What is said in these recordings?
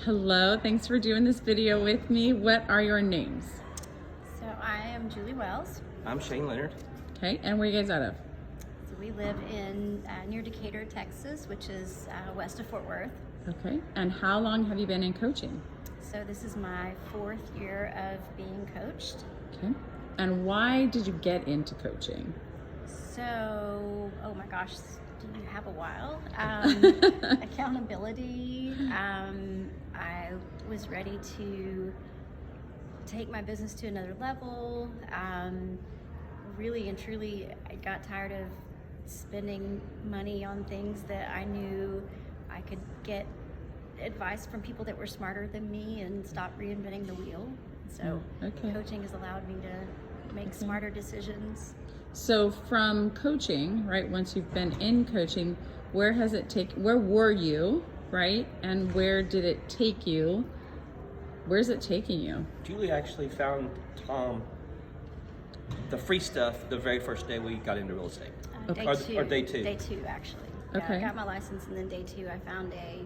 Hello, thanks for doing this video with me. What are your names? So I am Julie Wells. I'm Leonard. Okay, and where are you guys out of? So we live in near Decatur, Texas, which is west of Fort Worth. Okay, and how long have you been in coaching? So this is my 4th year of being coached. Okay, and why did you get into coaching? So, oh my gosh, do you have a while? Accountability. I was ready to take my business to another level. Really and truly, I got tired of spending money on things that I knew I could get advice from people that were smarter than me and stop reinventing the wheel. So coaching has allowed me to make smarter decisions. So from coaching, right, once you've been in coaching, where were you, right? And where did it take you? Where's it taking you? Julie actually found Tom the free stuff the very first day we got into real estate. Day two. Day two, actually. Okay. I got my license, and then day 2 I found a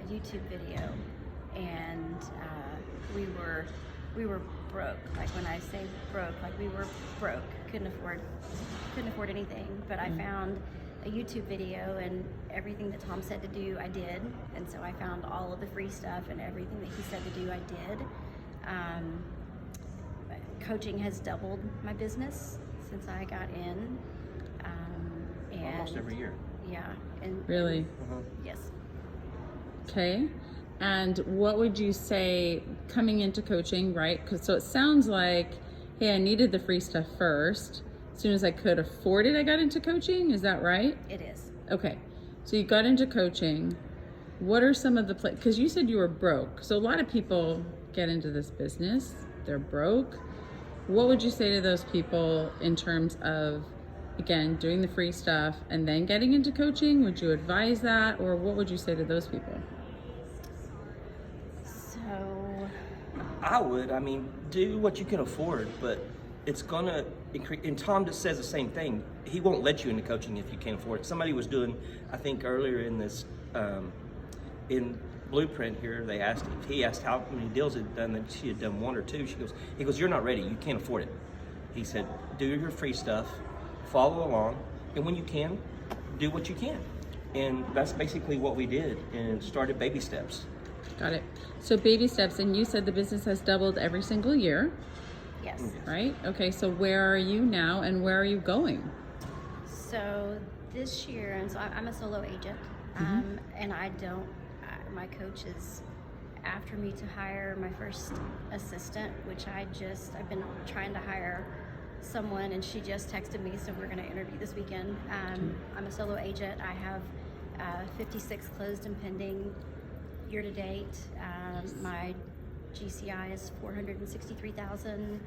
YouTube video, and we were broke. Like when I say broke, like we were broke, couldn't afford anything. But I found a YouTube video, and everything that Tom said to do, I did. And so I found all of the free stuff, and everything that he said to do, I did. Coaching has doubled my business since I got in. And almost every year. Yeah. And Really? Yes. Okay. And what would you say coming into coaching, right? So it sounds like, hey, I needed the free stuff first. As soon as I could afford it, I got into coaching. Is that right? It is. Okay. So you got into coaching. What are some of the because you said you were broke. So a lot of people get into this business, they're broke. What would you say to those people in terms of, again, doing the free stuff and then getting into coaching? Would you advise that, or what would you say to those people? So I would. I mean, do what you can afford, but it's gonna increase. And Tom just says the same thing. He won't let you into coaching if you can't afford it. Somebody was doing, I think earlier in this, in Blueprint here, he asked how many deals had done, that she had done 1 or 2. He goes, you're not ready. You can't afford it. He said, do your free stuff, follow along, and when you can, do what you can. And that's basically what we did, and started baby steps. Got it. So baby steps, and you said the business has doubled every single year. yes. Right? Okay, so where are you now and where are you going? So this year, and so I'm a solo agent, and my coach is after me to hire my first assistant, which I've been trying to hire someone, and she just texted me, so we're going to interview this weekend. I'm a solo agent. I have 56 closed and pending year to date. My GCI is 463,000.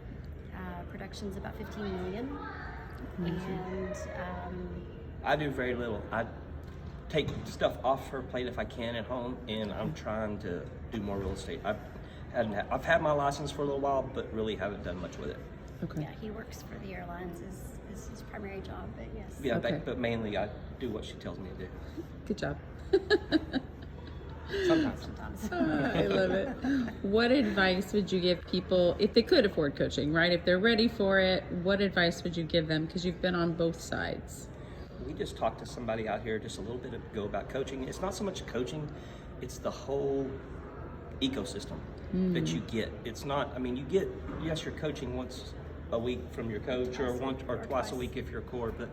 Production's about 15 million. And I do very little. I take stuff off her plate if I can at home, and I'm trying to do more real estate. I've had my license for a little while, but really haven't done much with it. Okay. yeah, he works for the airlines, is his primary job, but yes. Yeah, Okay. but mainly I do what she tells me to do. Good job. Sometimes. I love it. What advice would you give people if they could afford coaching, right? If they're ready for it, what advice would you give them? Because you've been on both sides. We just talked to somebody out here just a little bit ago about coaching. It's not so much coaching, it's the whole ecosystem that you get. It's not, I mean, yes, you're coaching once a week from your coach, or twice a week if you're a core, but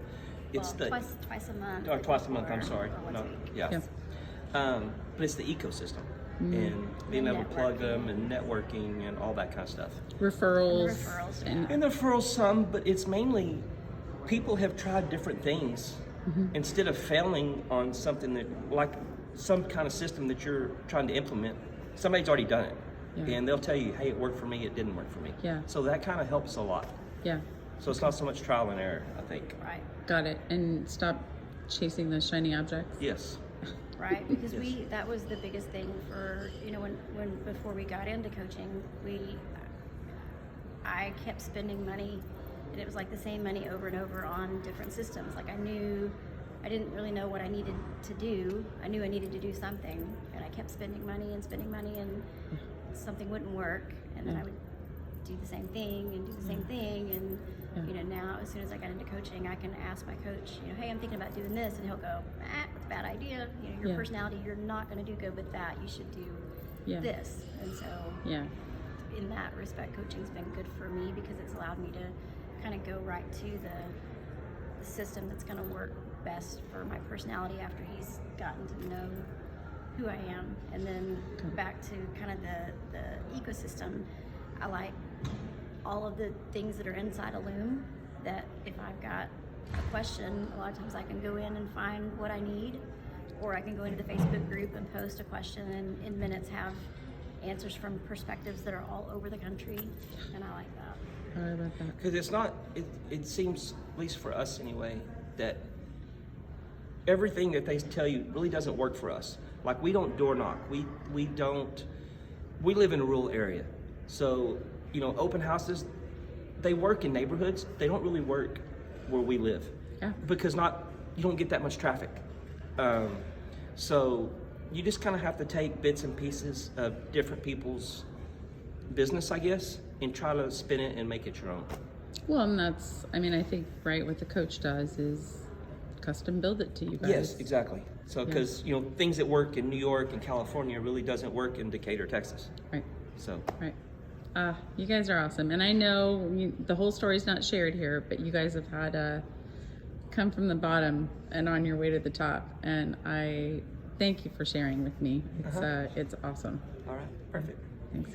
it's twice a month. or twice a month, I'm sorry. Or once No, a week. yeah. But it's the ecosystem and being able to plug them and networking and all that kind of stuff. Referrals. And the referrals some, but it's mainly people have tried different things. Instead of failing on something that, like some kind of system that you're trying to implement, somebody's already done it. Yeah. And they'll tell you, hey, it worked for me, it didn't work for me. Yeah. So that kind of helps a lot. Yeah. So it's not so much trial and error, I think. Right. Got it. And stop chasing those shiny objects. Yes. Right, because Yes. that was the biggest thing for, when before we got into coaching, I kept spending money, and it was like the same money over and over on different systems. Like I knew I didn't really know what I needed to do. I knew I needed to do something, and I kept spending money, and something wouldn't work, and then I would do the same thing and do the same thing, and you know, now as soon as I got into coaching, I can ask my coach, you know, hey, I'm thinking about doing this, and he'll go, that's a bad idea. You know, your personality, you're not going to do good with that. You should do this. And so in that respect, coaching's been good for me because it's allowed me to kind of go right to the system that's going to work best for my personality after he's gotten to know who I am. And then back to kind of the ecosystem, I like all of the things that are inside a loom, that if I've got a question, a lot of times I can go in and find what I need, or I can go into the Facebook group and post a question and in minutes have answers from perspectives that are all over the country, and I like that. I love that. Because it's not, it seems, at least for us anyway, that everything that they tell you really doesn't work for us. Like, we don't door knock. We live in a rural area. So, you know, open houses, they work in neighborhoods. They don't really work where we live. Yeah. Because you don't get that much traffic. So you just kind of have to take bits and pieces of different people's business, I guess, and try to spin it and make it your own. Well, and that's, I mean, I think, right, what the coach does is custom build it to you guys. Yes, exactly. So, because, you know, things that work in New York and California really doesn't work in Decatur, Texas. Right. So. Right. You guys are awesome. And I know the whole story's not shared here, but you guys have had come from the bottom and on your way to the top. And I thank you for sharing with me. It's awesome. All right. Perfect. Thanks.